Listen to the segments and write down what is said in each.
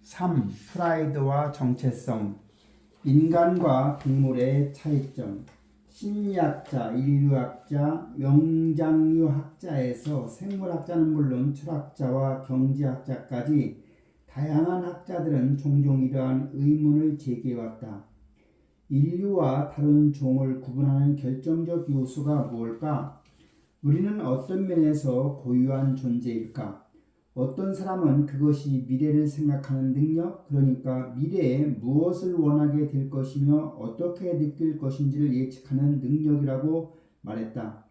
3. 프라이드와 정체성. 인간과 동물의 차이점. 심리학자, 인류학자, 영장류학자에서 생물학자는 물론 철학자와 경제학자까지 다양한 학자들은 종종 이러한 의문을 제기해왔다. 인류와 다른 종을 구분하는 결정적 요소가 무엇일까? 우리는 어떤 면에서 고유한 존재일까? 어떤 사람은 그것이 미래를 생각하는 능력, 그러니까 미래에 무엇을 원하게 될 것이며 어떻게 느낄 것인지를 예측하는 능력이라고 말했다.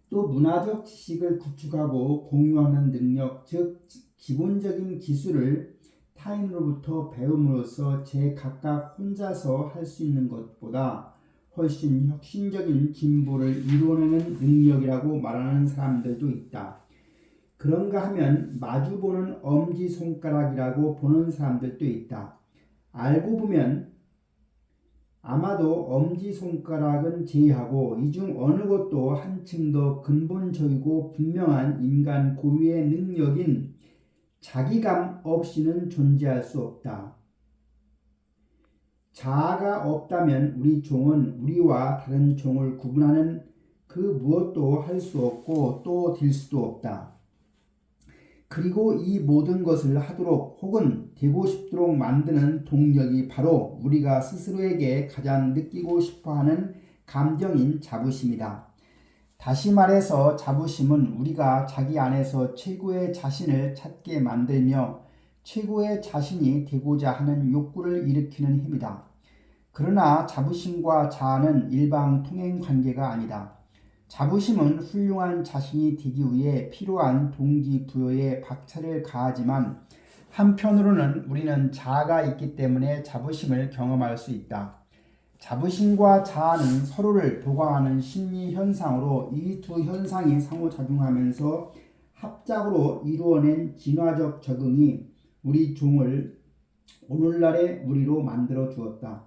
또 문화적 지식을 구축하고 공유하는 능력, 즉 기본적인 기술을 타인으로부터 배움으로써 제각각 혼자서 할 수 있는 것보다 훨씬 혁신적인 진보를 이루어내는 능력이라고 말하는 사람들도 있다. 그런가 하면 마주보는 엄지손가락이라고 보는 사람들도 있다. 알고 보면 아마도 엄지손가락은 제외하고 이 중 어느 것도 한층 더 근본적이고 분명한 인간 고유의 능력인 자기감 없이는 존재할 수 없다. 자아가 없다면 우리 종은 우리와 다른 종을 구분하는 그 무엇도 할 수 없고 또 될 수도 없다. 그리고 이 모든 것을 하도록 혹은 되고 싶도록 만드는 동력이 바로 우리가 스스로에게 가장 느끼고 싶어하는 감정인 자부심이다. 다시 말해서 자부심은 우리가 자기 안에서 최고의 자신을 찾게 만들며 최고의 자신이 되고자 하는 욕구를 일으키는 힘이다. 그러나 자부심과 자아는 일방통행 관계가 아니다. 자부심은 훌륭한 자신이 되기 위해 필요한 동기부여에 박차를 가하지만 한편으로는 우리는 자아가 있기 때문에 자부심을 경험할 수 있다. 자부심과 자아는 서로를 보강하는 심리 현상으로 이 두 현상이 상호작용하면서 합작으로 이루어낸 진화적 적응이 우리 종을 오늘날의 우리로 만들어 주었다.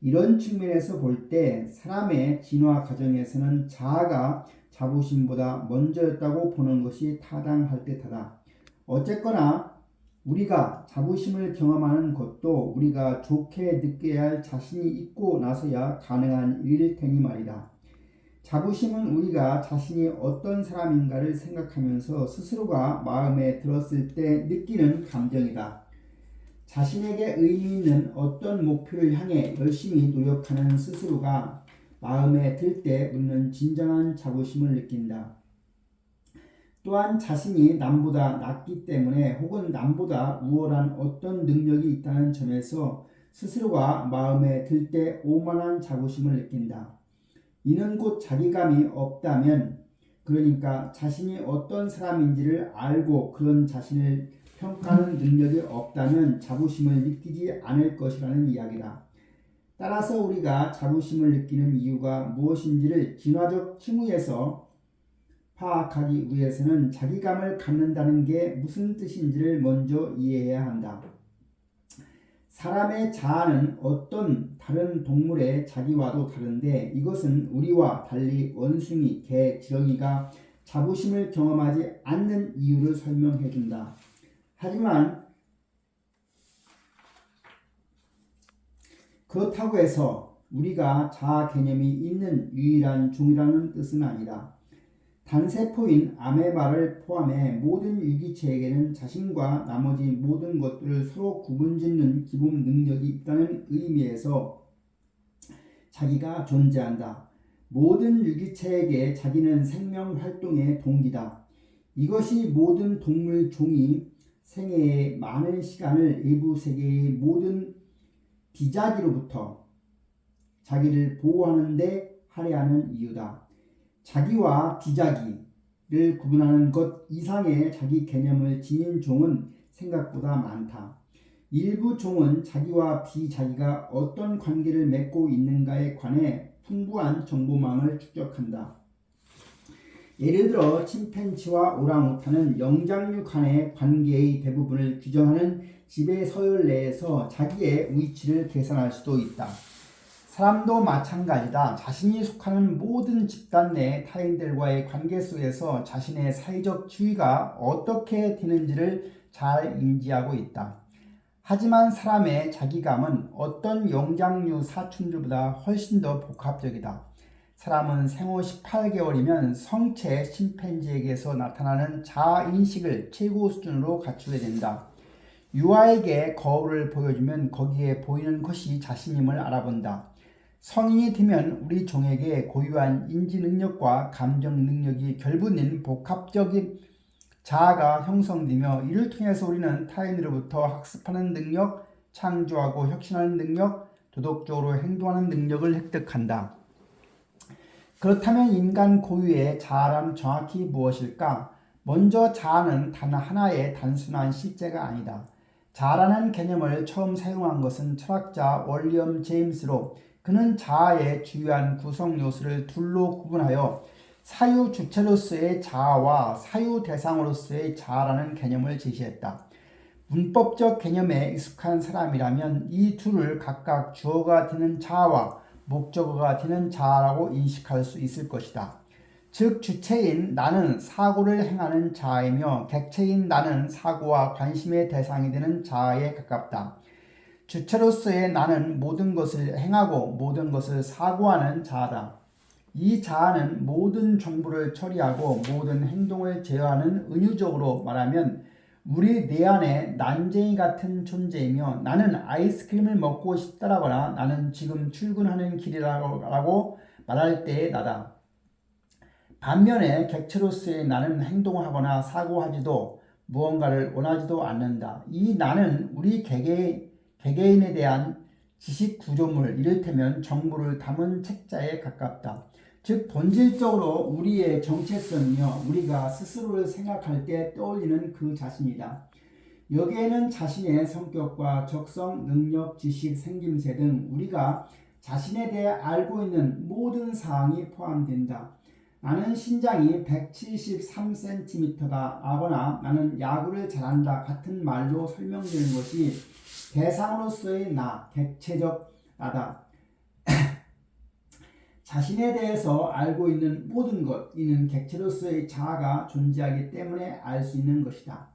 이런 측면에서 볼 때 사람의 진화 과정에서는 자아가 자부심보다 먼저였다고 보는 것이 타당할 듯하다. 어쨌거나 우리가 자부심을 경험하는 것도 우리가 좋게 느껴야 할 자신이 있고 나서야 가능한 일일 테니 말이다. 자부심은 우리가 자신이 어떤 사람인가를 생각하면서 스스로가 마음에 들었을 때 느끼는 감정이다. 자신에게 의미 있는 어떤 목표를 향해 열심히 노력하는 스스로가 마음에 들 때 우리는 진정한 자부심을 느낀다. 또한 자신이 남보다 낫기 때문에 혹은 남보다 우월한 어떤 능력이 있다는 점에서 스스로가 마음에 들 때 오만한 자부심을 느낀다. 이는 곧 자기감이 없다면, 그러니까 자신이 어떤 사람인지를 알고 그런 자신을 평가하는 능력이 없다면 자부심을 느끼지 않을 것이라는 이야기다. 따라서 우리가 자부심을 느끼는 이유가 무엇인지를 진화적 층위에서 파악하기 위해서는 자기감을 갖는다는 게 무슨 뜻인지를 먼저 이해해야 한다. 사람의 자아는 어떤 다른 동물의 자기와도 다른데 이것은 우리와 달리 원숭이, 개, 지렁이가 자부심을 경험하지 않는 이유를 설명해 준다. 하지만 그렇다고 해서 우리가 자아 개념이 있는 유일한 종이라는 뜻은 아니다. 단세포인 아메바를 포함해 모든 유기체에게는 자신과 나머지 모든 것들을 서로 구분짓는 기본 능력이 있다는 의미에서 자기가 존재한다. 모든 유기체에게 자기는 생명 활동의 동기다. 이것이 모든 동물 종이 생애의 많은 시간을 외부 세계의 모든 비자기로부터 자기를 보호하는 데 할애하는 이유다. 자기와 비자기를 구분하는 것 이상의 자기 개념을 지닌 종은 생각보다 많다. 일부 종은 자기와 비자기가 어떤 관계를 맺고 있는가에 관해 풍부한 정보망을 축적한다. 예를 들어 침팬지와 오랑우탄은 영장류 간의 관계의 대부분을 규정하는 지배 서열 내에서 자기의 위치를 계산할 수도 있다. 사람도 마찬가지다. 자신이 속하는 모든 집단 내 타인들과의 관계 속에서 자신의 사회적 지위가 어떻게 되는지를 잘 인지하고 있다. 하지만 사람의 자기감은 어떤 영장류 사춘들보다 훨씬 더 복합적이다. 사람은 생후 18개월이면 성체 심팬지에게서 나타나는 자아인식을 최고 수준으로 갖추게 된다. 유아에게 거울을 보여주면 거기에 보이는 것이 자신임을 알아본다. 성인이 되면 우리 종에게 고유한 인지 능력과 감정 능력이 결부된 복합적인 자아가 형성되며 이를 통해서 우리는 타인으로부터 학습하는 능력, 창조하고 혁신하는 능력, 도덕적으로 행동하는 능력을 획득한다. 그렇다면 인간 고유의 자아란 정확히 무엇일까? 먼저 자아는 단 하나의 단순한 실제가 아니다. 자아라는 개념을 처음 사용한 것은 철학자 월리엄 제임스로 그는 자아의 주요한 구성 요소를 둘로 구분하여 사유 주체로서의 자아와 사유 대상으로서의 자아라는 개념을 제시했다. 문법적 개념에 익숙한 사람이라면 이 둘을 각각 주어가 되는 자아와 목적어가 되는 자아라고 인식할 수 있을 것이다. 즉 주체인 나는 사고를 행하는 자아이며 객체인 나는 사고와 관심의 대상이 되는 자아에 가깝다. 주체로서의 나는 모든 것을 행하고 모든 것을 사고하는 자아다. 이 자아는 모든 정보를 처리하고 모든 행동을 제어하는 은유적으로 말하면 우리 내 안에 난쟁이 같은 존재이며 나는 아이스크림을 먹고 싶다라거나 나는 지금 출근하는 길이라고 말할 때의 나다. 반면에 객체로서의 나는 행동하거나 사고하지도 무언가를 원하지도 않는다. 이 나는 우리 개개인에 대한 지식 구조물, 이를테면 정보를 담은 책자에 가깝다. 즉 본질적으로 우리의 정체성이며 우리가 스스로를 생각할 때 떠올리는 그 자신이다. 여기에는 자신의 성격과 적성, 능력, 지식, 생김새 등 우리가 자신에 대해 알고 있는 모든 사항이 포함된다. 나는 신장이 173cm가 아거나 나는 야구를 잘한다 같은 말로 설명되는 것이 대상으로서의 나, 객체적 나다. 자신에 대해서 알고 있는 모든 것, 이는 객체로서의 자아가 존재하기 때문에 알 수 있는 것이다.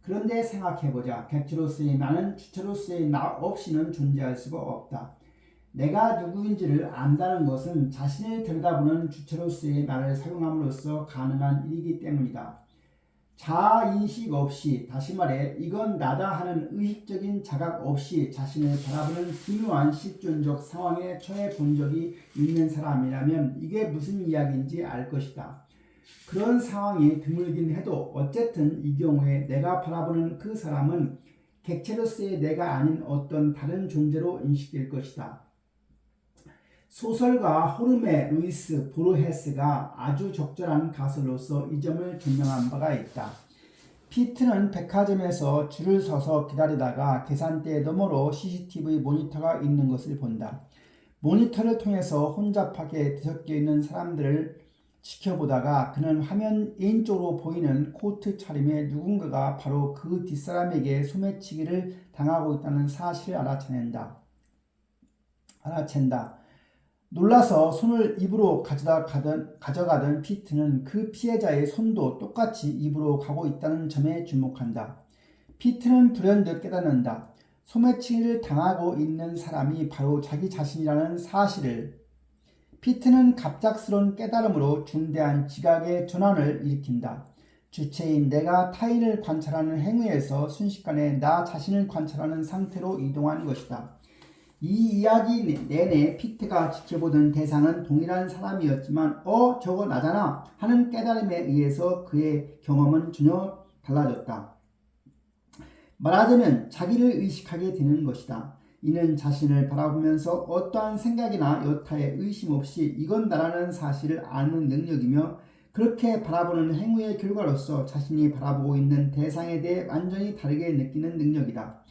그런데 생각해보자. 객체로서의 나는 주체로서의 나 없이는 존재할 수가 없다. 내가 누구인지를 안다는 것은 자신을 들여다보는 주체로서의 나를 사용함으로써 가능한 일이기 때문이다. 자아인식 없이, 다시 말해 이건 나다 하는 의식적인 자각 없이 자신을 바라보는 기묘한 실존적 상황에 처해 본 적이 있는 사람이라면 이게 무슨 이야기인지 알 것이다. 그런 상황이 드물긴 해도 어쨌든 이 경우에 내가 바라보는 그 사람은 객체로서의 내가 아닌 어떤 다른 존재로 인식될 것이다. 소설가 호르메 루이스 보르헤스가 아주 적절한 가설로서 이 점을 증명한 바가 있다. 피트는 백화점에서 줄을 서서 기다리다가 계산대 너머로 CCTV 모니터가 있는 것을 본다. 모니터를 통해서 혼잡하게 뒤섞여 있는 사람들을 지켜보다가 그는 화면 왼쪽으로 보이는 코트 차림의 누군가가 바로 그 뒷사람에게 소매치기를 당하고 있다는 사실을 알아챈다. 놀라서 손을 입으로 가져가던 피트는 그 피해자의 손도 똑같이 입으로 가고 있다는 점에 주목한다. 피트는 불현듯 깨닫는다. 소매치기를 당하고 있는 사람이 바로 자기 자신이라는 사실을. 피트는 갑작스러운 깨달음으로 중대한 지각의 전환을 일으킨다. 주체인 내가 타인을 관찰하는 행위에서 순식간에 나 자신을 관찰하는 상태로 이동한 것이다. 이 이야기 내내 피트가 지켜보던 대상은 동일한 사람이었지만 저거 나잖아 하는 깨달음에 의해서 그의 경험은 전혀 달라졌다. 말하자면 자기를 의식하게 되는 것이다. 이는 자신을 바라보면서 어떠한 생각이나 여타의 의심 없이 이건 나라는 사실을 아는 능력이며 그렇게 바라보는 행위의 결과로서 자신이 바라보고 있는 대상에 대해 완전히 다르게 느끼는 능력이다.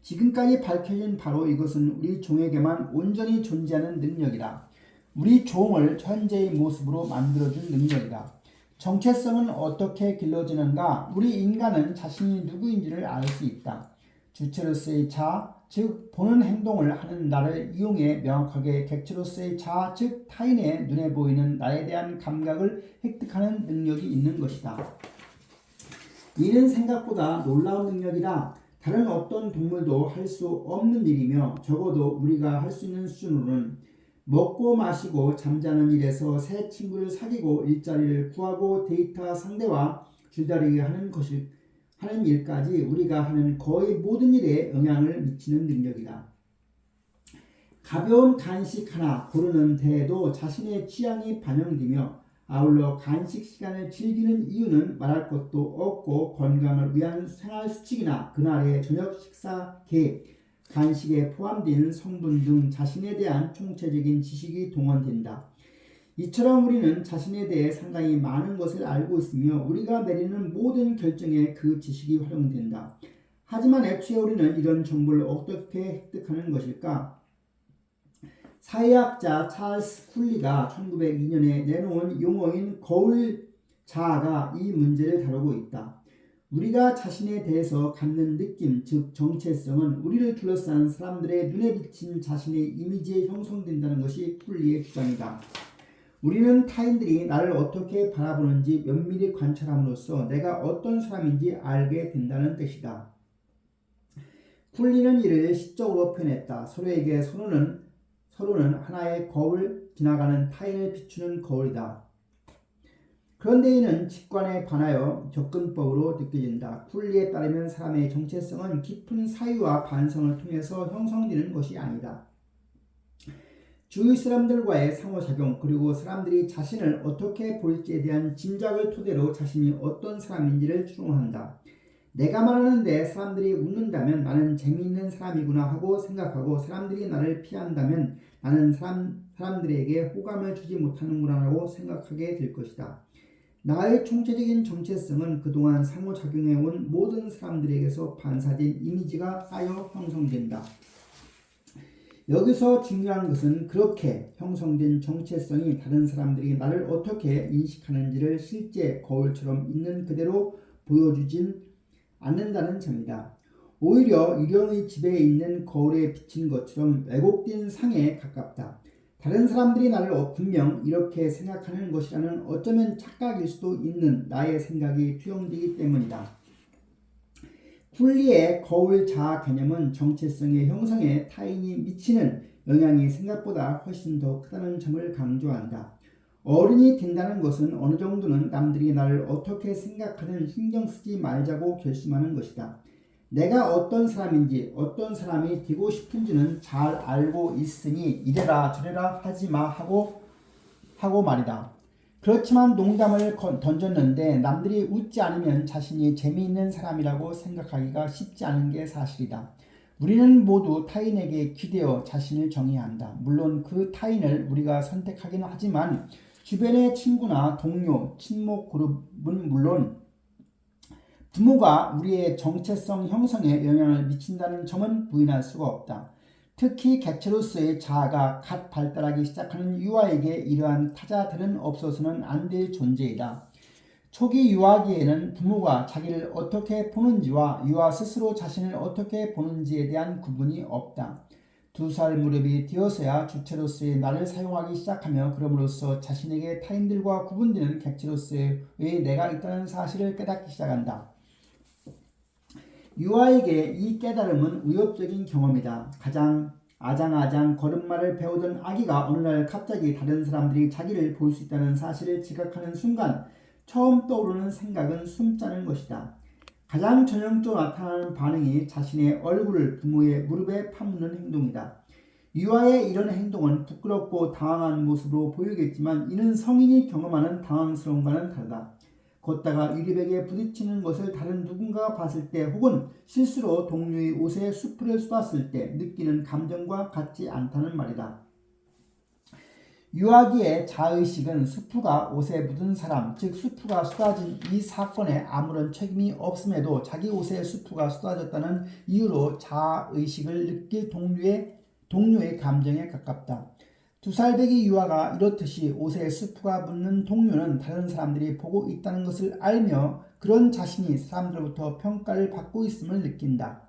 지금까지 밝혀진 바로 이것은 우리 종에게만 온전히 존재하는 능력이다. 우리 종을 현재의 모습으로 만들어준 능력이다. 정체성은 어떻게 길러지는가? 우리 인간은 자신이 누구인지를 알 수 있다. 주체로서의 자, 즉 보는 행동을 하는 나를 이용해 명확하게 객체로서의 자, 즉 타인의 눈에 보이는 나에 대한 감각을 획득하는 능력이 있는 것이다. 이는 생각보다 놀라운 능력이다. 다른 어떤 동물도 할 수 없는 일이며 적어도 우리가 할 수 있는 수준으로는 먹고 마시고 잠자는 일에서 새 친구를 사귀고 일자리를 구하고 데이터 상대와 줄다리기 하는 일까지 우리가 하는 거의 모든 일에 영향을 미치는 능력이다. 가벼운 간식 하나 고르는 데에도 자신의 취향이 반영되며 아울러 간식 시간을 즐기는 이유는 말할 것도 없고 건강을 위한 생활 수칙이나 그날의 저녁 식사 계획, 간식에 포함된 성분 등 자신에 대한 총체적인 지식이 동원된다. 이처럼 우리는 자신에 대해 상당히 많은 것을 알고 있으며 우리가 내리는 모든 결정에 그 지식이 활용된다. 하지만 애초에 우리는 이런 정보를 어떻게 획득하는 것일까? 사회학자 찰스 쿨리가 1902년에 내놓은 용어인 거울 자아가 이 문제를 다루고 있다. 우리가 자신에 대해서 갖는 느낌, 즉 정체성은 우리를 둘러싼 사람들의 눈에 비친 자신의 이미지에 형성된다는 것이 쿨리의 주장이다. 우리는 타인들이 나를 어떻게 바라보는지 면밀히 관찰함으로써 내가 어떤 사람인지 알게 된다는 뜻이다. 쿨리는 이를 시적으로 표현했다. 서로는 하나의 거울, 지나가는 타인을 비추는 거울이다. 그런데 이는 직관에 반하여 접근법으로 느껴진다. 쿨리에 따르면 사람의 정체성은 깊은 사유와 반성을 통해서 형성되는 것이 아니다. 주위 사람들과의 상호작용 그리고 사람들이 자신을 어떻게 볼지에 대한 짐작을 토대로 자신이 어떤 사람인지를 추론한다. 내가 말하는데 사람들이 웃는다면 나는 재미있는 사람이구나 하고 생각하고 사람들이 나를 피한다면 나는 사람들에게 호감을 주지 못하는구나 라고 생각하게 될 것이다. 나의 총체적인 정체성은 그동안 상호작용해온 모든 사람들에게서 반사된 이미지가 쌓여 형성된다. 여기서 중요한 것은 그렇게 형성된 정체성이 다른 사람들이 나를 어떻게 인식하는지를 실제 거울처럼 있는 그대로 보여주진 않는다는 점이다. 오히려 유령의 집에 있는 거울에 비친 것처럼 왜곡된 상에 가깝다. 다른 사람들이 나를 분명 이렇게 생각하는 것이라는 어쩌면 착각일 수도 있는 나의 생각이 투영되기 때문이다. 쿨리의 거울 자아 개념은 정체성의 형성에 타인이 미치는 영향이 생각보다 훨씬 더 크다는 점을 강조한다. 어른이 된다는 것은 어느 정도는 남들이 나를 어떻게 생각하든 신경 쓰지 말자고 결심하는 것이다. 내가 어떤 사람인지 어떤 사람이 되고 싶은지는 잘 알고 있으니 이래라 저래라 하지마 하고 말이다. 그렇지만 농담을 던졌는데 남들이 웃지 않으면 자신이 재미있는 사람이라고 생각하기가 쉽지 않은 게 사실이다. 우리는 모두 타인에게 기대어 자신을 정의해야 한다. 물론 그 타인을 우리가 선택하기는 하지만 주변의 친구나 동료, 친목 그룹은 물론 부모가 우리의 정체성 형성에 영향을 미친다는 점은 부인할 수가 없다. 특히 객체로서의 자아가 갓 발달하기 시작하는 유아에게 이러한 타자들은 없어서는 안 될 존재이다. 초기 유아기에는 부모가 자기를 어떻게 보는지와 유아 스스로 자신을 어떻게 보는지에 대한 구분이 없다. 2살 무렵이 되어서야 주체로서의 나를 사용하기 시작하며 그럼으로써 자신에게 타인들과 구분되는 객체로서의 내가 있다는 사실을 깨닫기 시작한다. 유아에게 이 깨달음은 위협적인 경험이다. 가장 아장아장 걸음마를 배우던 아기가 어느 날 갑자기 다른 사람들이 자기를 볼 수 있다는 사실을 지각하는 순간 처음 떠오르는 생각은 숨자는 것이다. 가장 전형적으로 나타나는 반응이 자신의 얼굴을 부모의 무릎에 파묻는 행동이다. 유아의 이런 행동은 부끄럽고 당황한 모습으로 보이겠지만 이는 성인이 경험하는 당황스러움과는 다르다. 걷다가 유리벽에 부딪히는 것을 다른 누군가가 봤을 때 혹은 실수로 동료의 옷에 수프를 쏟았을 때 느끼는 감정과 같지 않다는 말이다. 유아기의 자의식은 수프가 옷에 묻은 사람, 즉 수프가 쏟아진 이 사건에 아무런 책임이 없음에도 자기 옷에 수프가 쏟아졌다는 이유로 자의식을 느낄 동료의 감정에 가깝다. 2살배기 유아가 이렇듯이 옷에 수프가 묻는 동료는 다른 사람들이 보고 있다는 것을 알며 그런 자신이 사람들로부터 평가를 받고 있음을 느낀다.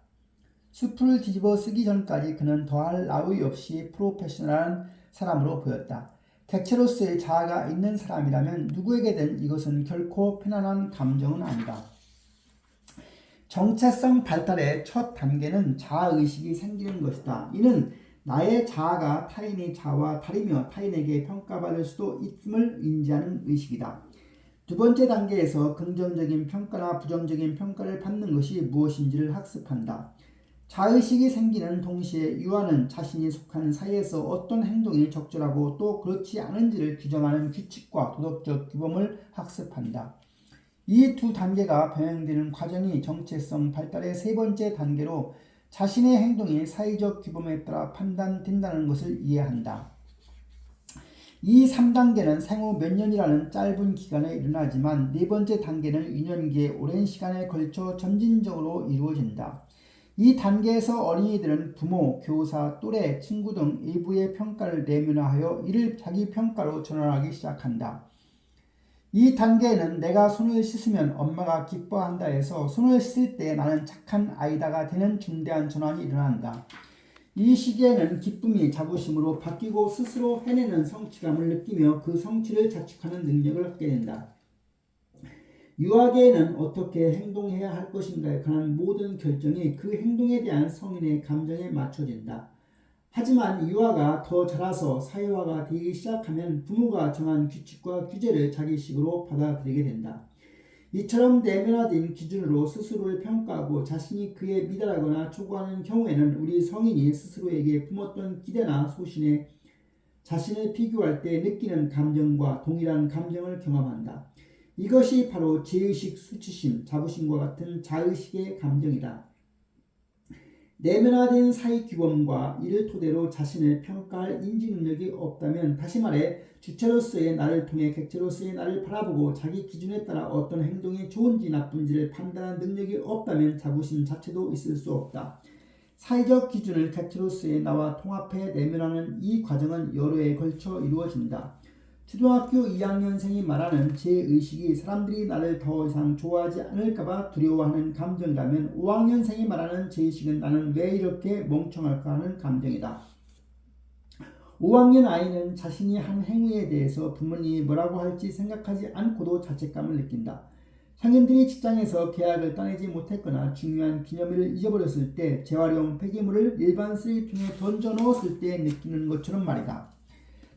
수프를 뒤집어 쓰기 전까지 그는 더할 나위 없이 프로페셔널한 사람으로 보였다. 객체로서의 자아가 있는 사람이라면 누구에게든 이것은 결코 편안한 감정은 아니다. 정체성 발달의 첫 단계는 자아의식이 생기는 것이다. 이는 나의 자아가 타인의 자아와 다르며 타인에게 평가받을 수도 있음을 인지하는 의식이다. 두 번째 단계에서 긍정적인 평가나 부정적인 평가를 받는 것이 무엇인지를 학습한다. 자의식이 생기는 동시에 유아는 자신이 속한 사회에서 어떤 행동이 적절하고 또 그렇지 않은지를 규정하는 규칙과 도덕적 규범을 학습한다. 이 두 단계가 병행되는 과정이 정체성 발달의 세 번째 단계로 자신의 행동이 사회적 규범에 따라 판단된다는 것을 이해한다. 이 3단계는 생후 몇 년이라는 짧은 기간에 일어나지만 네 번째 단계는 유년기의 오랜 시간에 걸쳐 점진적으로 이루어진다. 이 단계에서 어린이들은 부모, 교사, 또래, 친구 등 일부의 평가를 내면화하여 이를 자기 평가로 전환하기 시작한다. 이 단계에는 내가 손을 씻으면 엄마가 기뻐한다 해서 손을 씻을 때 나는 착한 아이다가 되는 중대한 전환이 일어난다. 이 시기에는 기쁨이 자부심으로 바뀌고 스스로 해내는 성취감을 느끼며 그 성취를 자축하는 능력을 갖게 된다. 유아기에는 어떻게 행동해야 할 것인가에 관한 모든 결정이 그 행동에 대한 성인의 감정에 맞춰진다. 하지만 유아가 더 자라서 사회화가 되기 시작하면 부모가 정한 규칙과 규제를 자기식으로 받아들이게 된다. 이처럼 내면화된 기준으로 스스로를 평가하고 자신이 그에 미달하거나 초과하는 경우에는 우리 성인이 스스로에게 품었던 기대나 소신에 자신을 비교할 때 느끼는 감정과 동일한 감정을 경험한다. 이것이 바로 제의식, 수치심, 자부심과 같은 자의식의 감정이다. 내면화된 사회규범과 이를 토대로 자신을 평가할 인지능력이 없다면, 다시 말해 주체로서의 나를 통해 객체로서의 나를 바라보고 자기 기준에 따라 어떤 행동이 좋은지 나쁜지를 판단하는 능력이 없다면 자부심 자체도 있을 수 없다. 사회적 기준을 객체로서의 나와 통합해 내면화하는 이 과정은 여러 해에 걸쳐 이루어진다. 초등학교 2학년생이 말하는 제의식이 사람들이 나를 더 이상 좋아하지 않을까봐 두려워하는 감정이라면 5학년생이 말하는 제의식은 나는 왜 이렇게 멍청할까 하는 감정이다. 5학년 아이는 자신이 한 행위에 대해서 부모님이 뭐라고 할지 생각하지 않고도 자책감을 느낀다. 상인들이 직장에서 계약을 따내지 못했거나 중요한 기념일을 잊어버렸을 때 재활용 폐기물을 일반 쓰레기통에 던져 넣었을 때 느끼는 것처럼 말이다.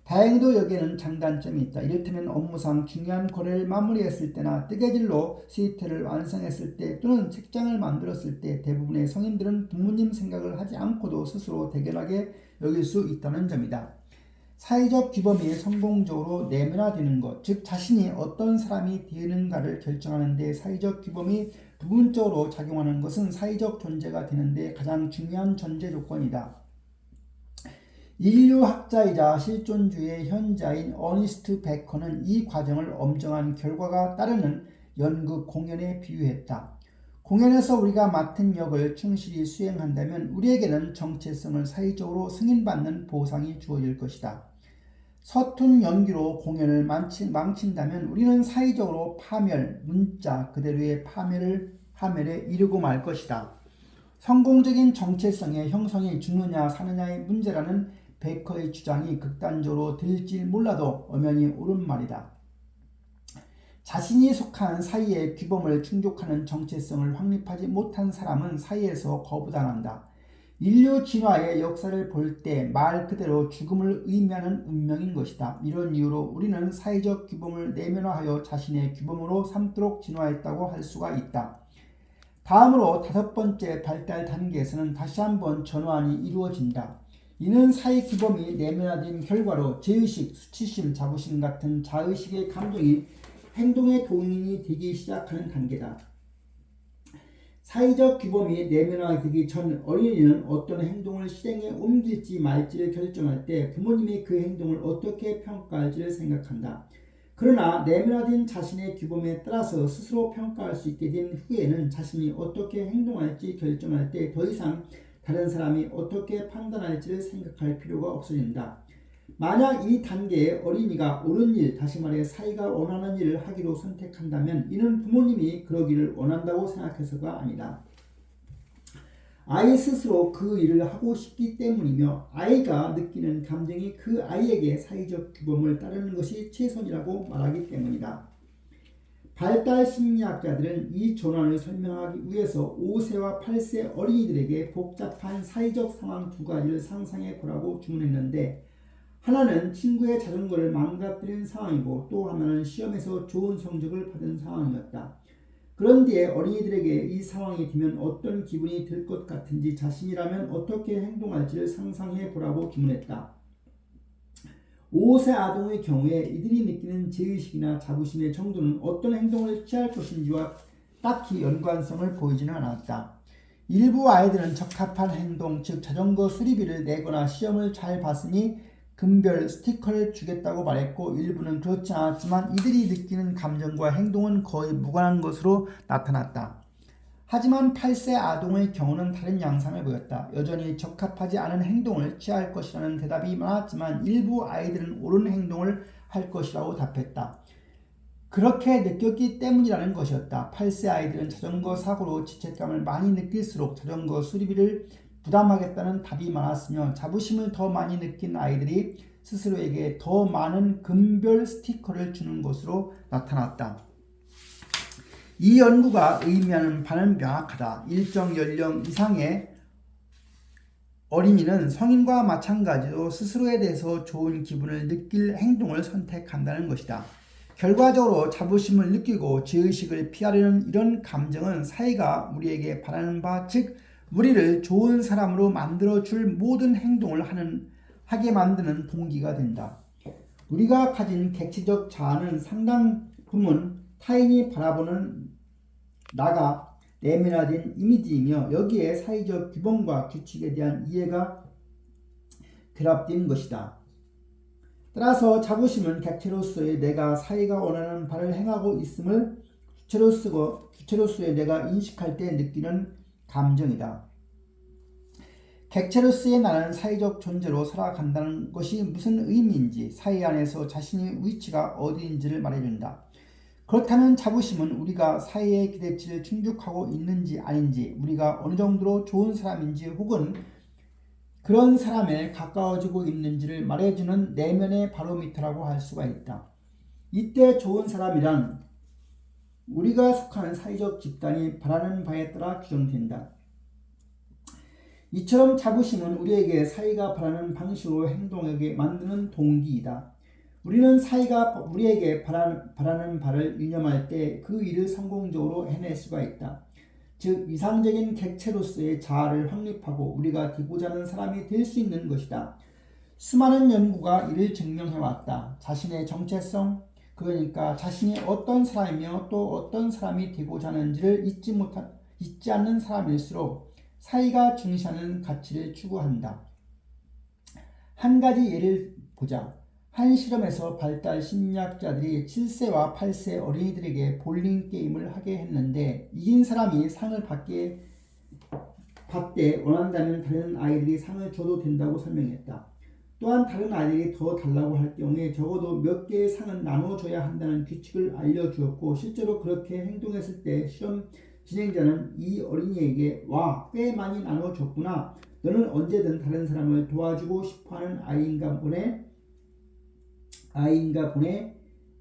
다행히도 여기에는 장단점이 있다. 이를테면 업무상 중요한 거래를 마무리했을 때나 뜨개질로 스위트를 완성했을 때 또는 책장을 만들었을 때 대부분의 성인들은 부모님 생각을 하지 않고도 스스로 대견하게 여길 수 있다는 점이다. 사회적 규범이 성공적으로 내면화되는 것, 즉 자신이 어떤 사람이 되는가를 결정하는 데 사회적 규범이 부분적으로 작용하는 것은 사회적 존재가 되는 데 가장 중요한 전제 조건이다. 인류학자이자 실존주의의 현자인 어니스트 베커는 이 과정을 엄정한 결과가 따르는 연극 공연에 비유했다. 공연에서 우리가 맡은 역을 충실히 수행한다면 우리에게는 정체성을 사회적으로 승인받는 보상이 주어질 것이다. 서툰 연기로 공연을 망친다면 우리는 사회적으로 파멸, 문자 그대로의 파멸에 이르고 말 것이다. 성공적인 정체성의 형성이 죽느냐 사느냐의 문제라는 베커의 주장이 극단적으로 들릴지 몰라도 엄연히 옳은 말이다. 자신이 속한 사회의 규범을 충족하는 정체성을 확립하지 못한 사람은 사회에서 거부당한다. 인류 진화의 역사를 볼 때 말 그대로 죽음을 의미하는 운명인 것이다. 이런 이유로 우리는 사회적 규범을 내면화하여 자신의 규범으로 삼도록 진화했다고 할 수가 있다. 다음으로 5번째 발달 단계에서는 다시 한번 전환이 이루어진다. 이는 사회 규범이 내면화된 결과로 제의식, 수치심, 자부심 같은 자의식의 감정이 행동의 동인이 되기 시작하는 단계다. 사회적 규범이 내면화되기 전 어린이는 어떤 행동을 실행에 옮길지 말지를 결정할 때 부모님이 그 행동을 어떻게 평가할지를 생각한다. 그러나 내면화된 자신의 규범에 따라서 스스로 평가할 수 있게 된 후에는 자신이 어떻게 행동할지 결정할 때 더 이상 다른 사람이 어떻게 판단할지를 생각할 필요가 없어진다. 만약 이 단계에 어린이가 옳은 일, 다시 말해 사회가 원하는 일을 하기로 선택한다면 이는 부모님이 그러기를 원한다고 생각해서가 아니다. 아이 스스로 그 일을 하고 싶기 때문이며 아이가 느끼는 감정이 그 아이에게 사회적 규범을 따르는 것이 최선이라고 말하기 때문이다. 발달 심리학자들은 이 전환을 설명하기 위해서 5세와 8세 어린이들에게 복잡한 사회적 상황 두 가지를 상상해 보라고 주문했는데, 하나는 친구의 자전거를 망가뜨린 상황이고 또 하나는 시험에서 좋은 성적을 받은 상황이었다. 그런 뒤에 어린이들에게 이 상황이 되면 어떤 기분이 들 것 같은지, 자신이라면 어떻게 행동할지를 상상해 보라고 주문했다. 5세 아동의 경우에 이들이 느끼는 죄의식이나 자부심의 정도는 어떤 행동을 취할 것인지와 딱히 연관성을 보이지는 않았다. 일부 아이들은 적합한 행동, 즉 자전거 수리비를 내거나 시험을 잘 봤으니 금별 스티커를 주겠다고 말했고, 일부는 그렇지 않았지만 이들이 느끼는 감정과 행동은 거의 무관한 것으로 나타났다. 하지만 8세 아동의 경우는 다른 양상을 보였다. 여전히 적합하지 않은 행동을 취할 것이라는 대답이 많았지만 일부 아이들은 옳은 행동을 할 것이라고 답했다. 그렇게 느꼈기 때문이라는 것이었다. 8세 아이들은 자전거 사고로 죄책감을 많이 느낄수록 자전거 수리비를 부담하겠다는 답이 많았으며, 자부심을 더 많이 느낀 아이들이 스스로에게 더 많은 금별 스티커를 주는 것으로 나타났다. 이 연구가 의미하는 바는 명확하다. 일정 연령 이상의 어린이는 성인과 마찬가지로 스스로에 대해서 좋은 기분을 느낄 행동을 선택한다는 것이다. 결과적으로 자부심을 느끼고 죄의식을 피하려는 이런 감정은 사회가 우리에게 바라는 바, 즉 우리를 좋은 사람으로 만들어줄 모든 행동을 하게 만드는 동기가 된다. 우리가 가진 객체적 자아는 상당 부분 타인이 바라보는 나가 내면화된 이미지이며, 여기에 사회적 규범과 규칙에 대한 이해가 결합된 것이다. 따라서 자부심은 객체로서의 내가 사회가 원하는 바를 행하고 있음을 주체로서의 내가 인식할 때 느끼는 감정이다. 객체로서의 나는 사회적 존재로 살아간다는 것이 무슨 의미인지, 사회 안에서 자신의 위치가 어디인지를 말해준다. 그렇다면 자부심은 우리가 사회의 기대치를 충족하고 있는지 아닌지, 우리가 어느 정도로 좋은 사람인지 혹은 그런 사람에 가까워지고 있는지를 말해주는 내면의 바로미터라고 할 수가 있다. 이때 좋은 사람이란 우리가 속하는 사회적 집단이 바라는 바에 따라 규정된다. 이처럼 자부심은 우리에게 사회가 바라는 방식으로 행동하게 만드는 동기이다. 우리는 사회가 우리에게 바라는 바를 유념할 때 그 일을 성공적으로 해낼 수가 있다. 즉 이상적인 객체로서의 자아를 확립하고 우리가 되고자 하는 사람이 될 수 있는 것이다. 수많은 연구가 이를 증명해왔다. 자신의 정체성, 그러니까 자신이 어떤 사람이며 또 어떤 사람이 되고자 하는지를 잊지 않는 사람일수록 사회가 중시하는 가치를 추구한다. 한 가지 예를 보자. 한 실험에서 발달 심리학자들이 7세와 8세 어린이들에게 볼링 게임을 하게 했는데, 이긴 사람이 상을 받되 원한다면 다른 아이들이 상을 줘도 된다고 설명했다. 또한 다른 아이들이 더 달라고 할 경우에 적어도 몇 개의 상은 나눠줘야 한다는 규칙을 알려주었고, 실제로 그렇게 행동했을 때 실험 진행자는 이 어린이에게 "와, 꽤 많이 나눠줬구나. 너는 언제든 다른 사람을 도와주고 싶어하는 아이인가 보네.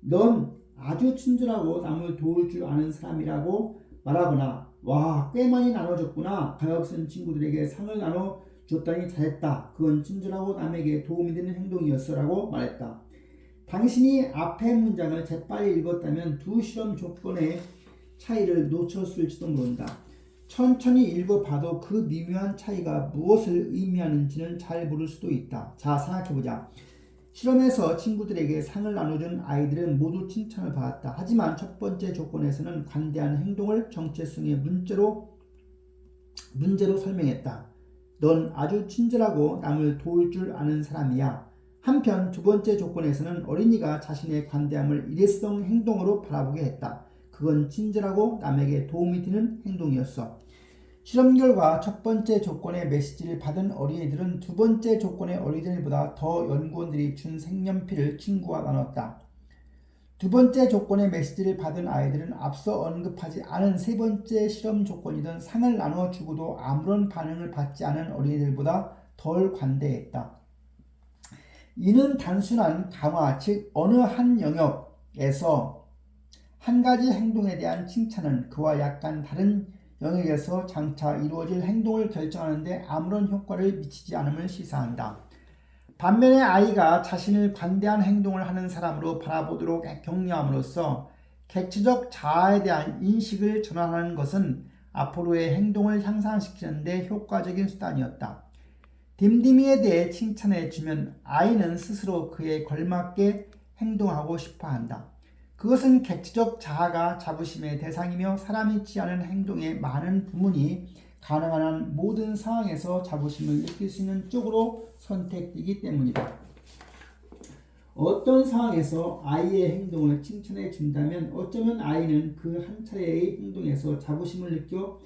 넌 아주 친절하고 남을 도울 줄 아는 사람이라고 말하거나, 와, 꽤 많이 나눠줬구나. 가엾 쓴 친구들에게 상을 나눠줬다니 잘했다. 그건 친절하고 남에게 도움이 되는 행동이었어 라고 말했다. 당신이 앞의 문장을 재빨리 읽었다면 두 실험 조건의 차이를 놓쳤을지도 모른다. 천천히 읽어봐도 그 미묘한 차이가 무엇을 의미하는지는 잘 모를 수도 있다. 자, 생각해보자. 실험에서 친구들에게 상을 나눠준 아이들은 모두 칭찬을 받았다. 하지만 첫 번째 조건에서는 관대한 행동을 정체성의 문제로 설명했다. 넌 아주 친절하고 남을 도울 줄 아는 사람이야. 한편 두 번째 조건에서는 어린이가 자신의 관대함을 일회성 행동으로 바라보게 했다. 그건 친절하고 남에게 도움이 되는 행동이었어. 실험 결과 첫 번째 조건의 메시지를 받은 어린이들은 두 번째 조건의 어린이들보다 더 연구원들이 준 색연필을 친구와 나눴다. 두 번째 조건의 메시지를 받은 아이들은 앞서 언급하지 않은 세 번째 실험 조건이던 상을 나눠주고도 아무런 반응을 받지 않은 어린이들보다 덜 관대했다. 이는 단순한 강화, 즉 어느 한 영역에서 한 가지 행동에 대한 칭찬은 그와 약간 다른 영역에서 장차 이루어질 행동을 결정하는 데 아무런 효과를 미치지 않음을 시사한다. 반면에 아이가 자신을 관대한 행동을 하는 사람으로 바라보도록 격려함으로써 객체적 자아에 대한 인식을 전환하는 것은 앞으로의 행동을 향상시키는 데 효과적인 수단이었다. 딤딤이에 대해 칭찬해 주면 아이는 스스로 그에 걸맞게 행동하고 싶어 한다. 그것은 객체적 자아가 자부심의 대상이며 사람이 취하는 행동의 많은 부분이 가능한 한 모든 상황에서 자부심을 느낄 수 있는 쪽으로 선택되기 때문이다. 어떤 상황에서 아이의 행동을 칭찬해 준다면 어쩌면 아이는 그 한 차례의 행동에서 자부심을 느껴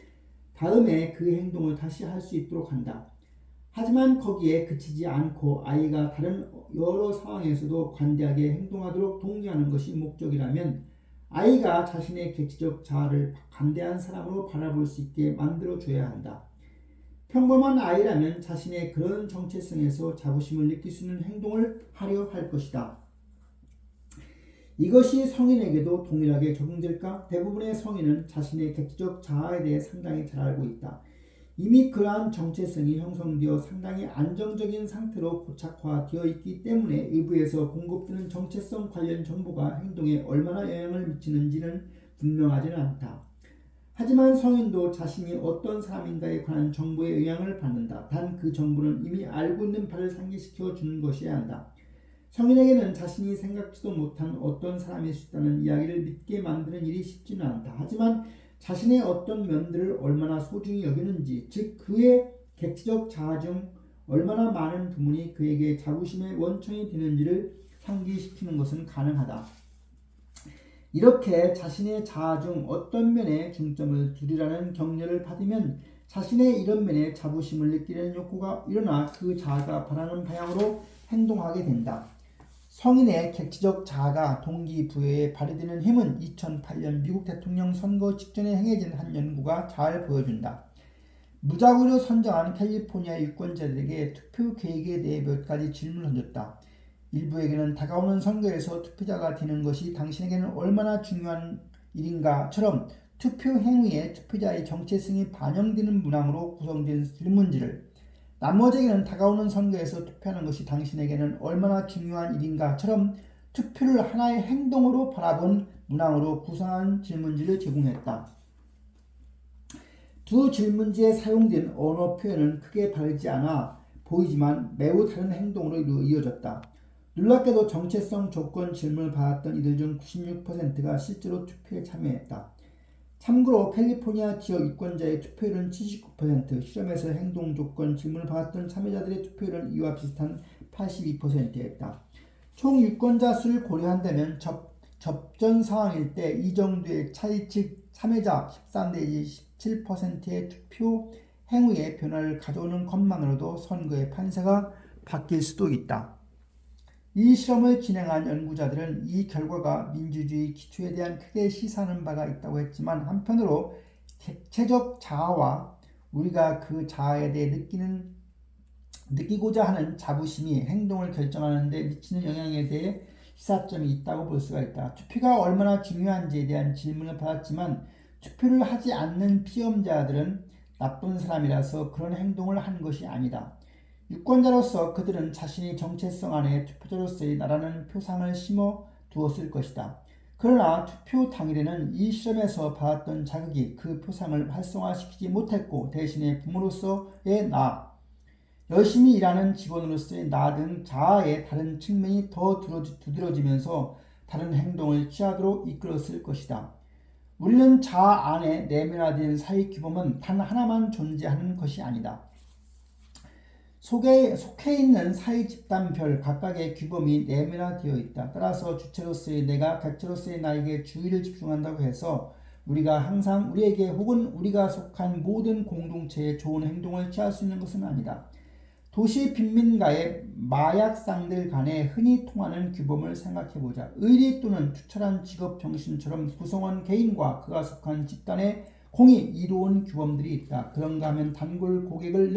다음에 그 행동을 다시 할 수 있도록 한다. 하지만 거기에 그치지 않고 아이가 다른 여러 상황에서도 관대하게 행동하도록 독려하는 것이 목적이라면 아이가 자신의 객체적 자아를 관대한 사람으로 바라볼 수 있게 만들어줘야 한다. 평범한 아이라면 자신의 그런 정체성에서 자부심을 느낄 수 있는 행동을 하려 할 것이다. 이것이 성인에게도 동일하게 적용될까? 대부분의 성인은 자신의 객체적 자아에 대해 상당히 잘 알고 있다. 이미 그러한 정체성이 형성되어 상당히 안정적인 상태로 고착화되어 있기 때문에 일부에서 공급되는 정체성 관련 정보가 행동에 얼마나 영향을 미치는지는 분명하지는 않다. 하지만 성인도 자신이 어떤 사람인가에 관한 정보에 영향을 받는다. 단 그 정보는 이미 알고 있는 바를 상기시켜 주는 것이어야 한다. 성인에게는 자신이 생각지도 못한 어떤 사람일 수 있다는 이야기를 믿게 만드는 일이 쉽지는 않다. 하지만 자신의 어떤 면들을 얼마나 소중히 여기는지, 즉 그의 객체적 자아 중 얼마나 많은 부분이 그에게 자부심의 원천이 되는지를 상기시키는 것은 가능하다. 이렇게 자신의 자아 중 어떤 면에 중점을 두리라는 격려를 받으면 자신의 이런 면에 자부심을 느끼려는 욕구가 일어나 그 자아가 바라는 방향으로 행동하게 된다. 성인의 객체적 자아가 동기부여에 발휘되는 힘은 2008년 미국 대통령 선거 직전에 행해진 한 연구가 잘 보여준다. 무작위로 선정한 캘리포니아 유권자들에게 투표 계획에 대해 몇 가지 질문을 던졌다. 일부에게는 다가오는 선거에서 투표자가 되는 것이 당신에게는 얼마나 중요한 일인가처럼 투표 행위에 투표자의 정체성이 반영되는 문항으로 구성된 질문지를, 나머지에게는 다가오는 선거에서 투표하는 것이 당신에게는 얼마나 중요한 일인가처럼 투표를 하나의 행동으로 바라본 문항으로 구성한 질문지를 제공했다. 두 질문지에 사용된 언어 표현은 크게 다르지 않아 보이지만 매우 다른 행동으로 이어졌다. 놀랍게도 정체성 조건 질문을 받았던 이들 중 96%가 실제로 투표에 참여했다. 참고로 캘리포니아 지역 유권자의 투표율은 79%, 실험에서 행동 조건 질문을 받았던 참여자들의 투표율은 이와 비슷한 82%였다. 총 유권자 수를 고려한다면 접전 상황일 때 이 정도의 차이, 즉 참여자 13 내지 17%의 투표 행위의 변화를 가져오는 것만으로도 선거의 판세가 바뀔 수도 있다. 이 실험을 진행한 연구자들은 이 결과가 민주주의 기초에 대한 크게 시사하는 바가 있다고 했지만 한편으로 객체적 자아와 우리가 그 자아에 대해 느끼고자 하는 자부심이 행동을 결정하는 데 미치는 영향에 대해 시사점이 있다고 볼 수가 있다. 투표가 얼마나 중요한지에 대한 질문을 받았지만 투표를 하지 않는 피험자들은 나쁜 사람이라서 그런 행동을 한 것이 아니다. 유권자로서 그들은 자신의 정체성 안에 투표자로서의 나라는 표상을 심어 두었을 것이다. 그러나 투표 당일에는 이 실험에서 받았던 자극이 그 표상을 활성화시키지 못했고 대신에 부모로서의 나, 열심히 일하는 직원으로서의 나 등 자아의 다른 측면이 더 두드러지면서 다른 행동을 취하도록 이끌었을 것이다. 우리는 자아 안에 내면화된 사회 규범은 단 하나만 존재하는 것이 아니다. 속해 있는 사회 집단별 각각의 규범이 내면화되어 있다. 따라서 주체로서의 내가 객체로서의 나에게 주의를 집중한다고 해서 우리가 항상 우리에게 혹은 우리가 속한 모든 공동체에 좋은 행동을 취할 수 있는 것은 아니다. 도시 빈민가의 마약상들 간에 흔히 통하는 규범을 생각해보자. 의리 또는 투철한 직업 정신처럼 구성원 개인과 그가 속한 집단의 공이 이루어온 규범들이 있다. 그런가 하면 단골 고객을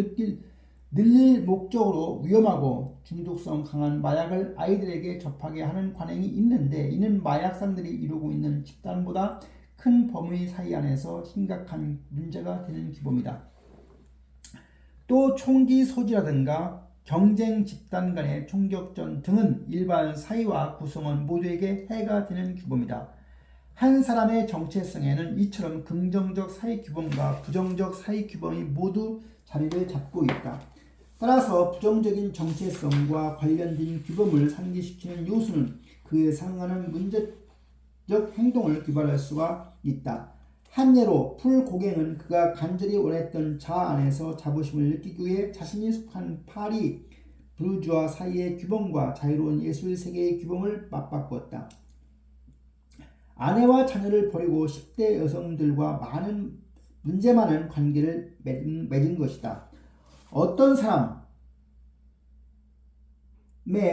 늘릴 목적으로 위험하고 중독성 강한 마약을 아이들에게 접하게 하는 관행이 있는데 이는 마약상들이 이루고 있는 집단보다 큰 범위 사이 안에서 심각한 문제가 되는 규모입니다. 또 총기 소지라든가 경쟁 집단 간의 총격전 등은 일반 사회와 구성원 모두에게 해가 되는 규모입니다. 한 사람의 정체성에는 이처럼 긍정적 사회 규범과 부정적 사회 규범이 모두 자리를 잡고 있다. 따라서 부정적인 정체성과 관련된 규범을 상기시키는 요소는 그에 상응하는 문제적 행동을 유발할 수가 있다. 한 예로 풀고갱은 그가 간절히 원했던 자아 안에서 자부심을 느끼기 위해 자신이 속한 파리 부르주아 사이의 규범과 자유로운 예술 세계의 규범을 맞바꾸었다. 아내와 자녀를 버리고 10대 여성들과 문제 많은 관계를 맺은 것이다. 어떤 사람의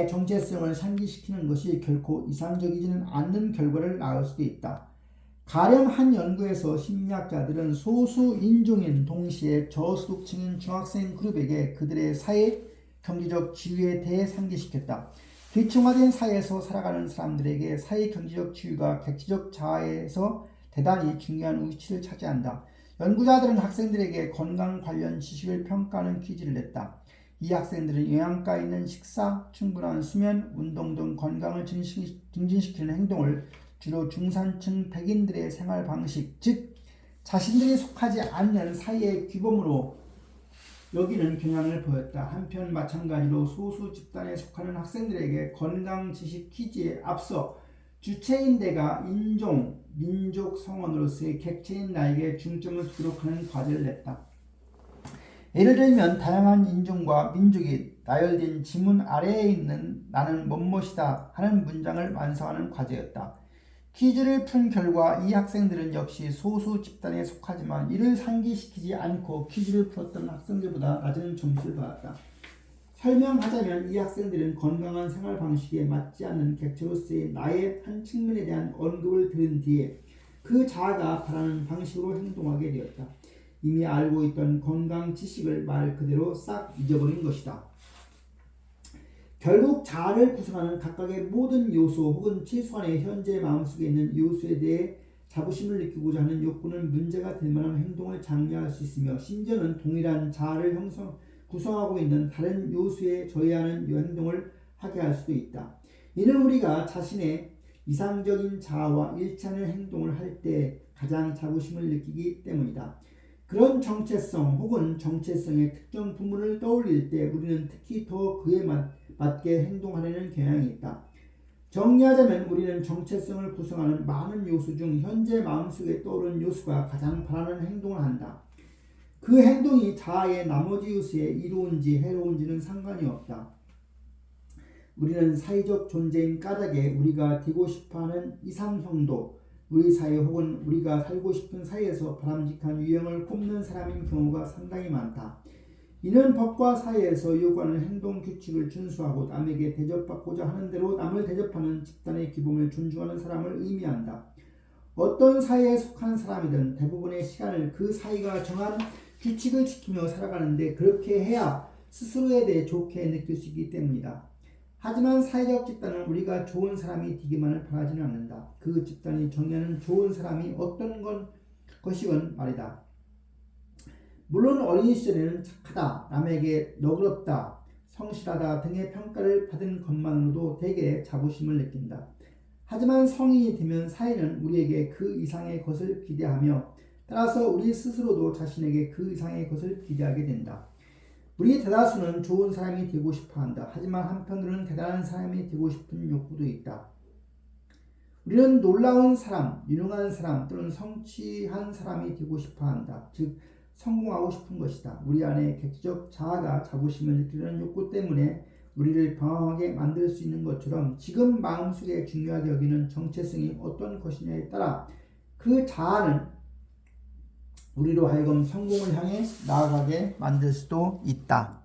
정체성을 상기시키는 것이 결코 이상적이지는 않는 결과를 낳을 수도 있다. 가령 한 연구에서 심리학자들은 소수 인종인 동시에 저소득층인 중학생 그룹에게 그들의 사회 경제적 지위에 대해 상기시켰다. 계층화된 사회에서 살아가는 사람들에게 사회 경제적 지위가 객체적 자아에서 대단히 중요한 위치를 차지한다. 연구자들은 학생들에게 건강 관련 지식을 평가하는 퀴즈를 냈다. 이 학생들은 영양가 있는 식사, 충분한 수면, 운동 등 건강을 증진시키는 행동을 주로 중산층 백인들의 생활 방식, 즉 자신들이 속하지 않는 사회의 규범으로 여기는 경향을 보였다. 한편 마찬가지로 소수 집단에 속하는 학생들에게 건강 지식 퀴즈에 앞서 주체인대가 인종, 민족 성원으로서의 객체인 나에게 중점을 두도록 하는 과제를 냈다. 예를 들면 다양한 인종과 민족이 나열된 지문 아래에 있는 나는 뭐뭇이다 하는 문장을 완성하는 과제였다. 퀴즈를 푼 결과 이 학생들은 역시 소수 집단에 속하지만 이를 상기시키지 않고 퀴즈를 풀었던 학생들보다 낮은 점수를 받았다. 설명하자면 이 학생들은 건강한 생활 방식에 맞지 않는 객체로서의 나의 한 측면에 대한 언급을 들은 뒤에 그 자아가 바라는 방식으로 행동하게 되었다. 이미 알고 있던 건강 지식을 말 그대로 싹 잊어버린 것이다. 결국 자아를 구성하는 각각의 모든 요소 혹은 최소한의 현재 마음속에 있는 요소에 대해 자부심을 느끼고자 하는 욕구는 문제가 될 만한 행동을 장려할 수 있으며 심지어는 동일한 자아를 구성하고 있는 다른 요소에 저해하는 행동을 하게 할 수도 있다. 이는 우리가 자신의 이상적인 자아와 일치하는 행동을 할 때 가장 자부심을 느끼기 때문이다. 그런 정체성 혹은 정체성의 특정 부분을 떠올릴 때 우리는 특히 더 그에 맞게 행동하려는 경향이 있다. 정리하자면 우리는 정체성을 구성하는 많은 요소 중 현재 마음속에 떠오른 요소가 가장 바라는 행동을 한다. 그 행동이 자아의 나머지 요소에 이로운지 해로운지는 상관이 없다. 우리는 사회적 존재인 까닭에 우리가 되고 싶어하는 이상형도 우리 사회 혹은 우리가 살고 싶은 사회에서 바람직한 유형을 꼽는 사람인 경우가 상당히 많다. 이는 법과 사회에서 요구하는 행동 규칙을 준수하고 남에게 대접받고자 하는 대로 남을 대접하는 집단의 기본을 존중하는 사람을 의미한다. 어떤 사회에 속한 사람이든 대부분의 시간을 그 사회가 정한 규칙을 지키며 살아가는데 그렇게 해야 스스로에 대해 좋게 느낄 수 있기 때문이다. 하지만 사회적 집단은 우리가 좋은 사람이 되기만을 바라지는 않는다. 그 집단이 정의하는 좋은 사람이 어떤 것이건 말이다. 물론 어린 시절에는 착하다, 남에게 너그럽다, 성실하다 등의 평가를 받은 것만으로도 대개 자부심을 느낀다. 하지만 성인이 되면 사회는 우리에게 그 이상의 것을 기대하며 따라서 우리 스스로도 자신에게 그 이상의 것을 기대하게 된다. 우리 대다수는 좋은 사람이 되고 싶어한다. 하지만 한편으로는 대단한 사람이 되고 싶은 욕구도 있다. 우리는 놀라운 사람, 유능한 사람 또는 성취한 사람이 되고 싶어한다. 즉 성공하고 싶은 것이다. 우리 안에 객체적 자아가 자부심을 느끼려는 욕구 때문에 우리를 방황하게 만들 수 있는 것처럼 지금 마음속에 중요하게 여기는 정체성이 어떤 것이냐에 따라 그 자아는 우리로 하여금 성공을 향해 나아가게 만들 수도 있다.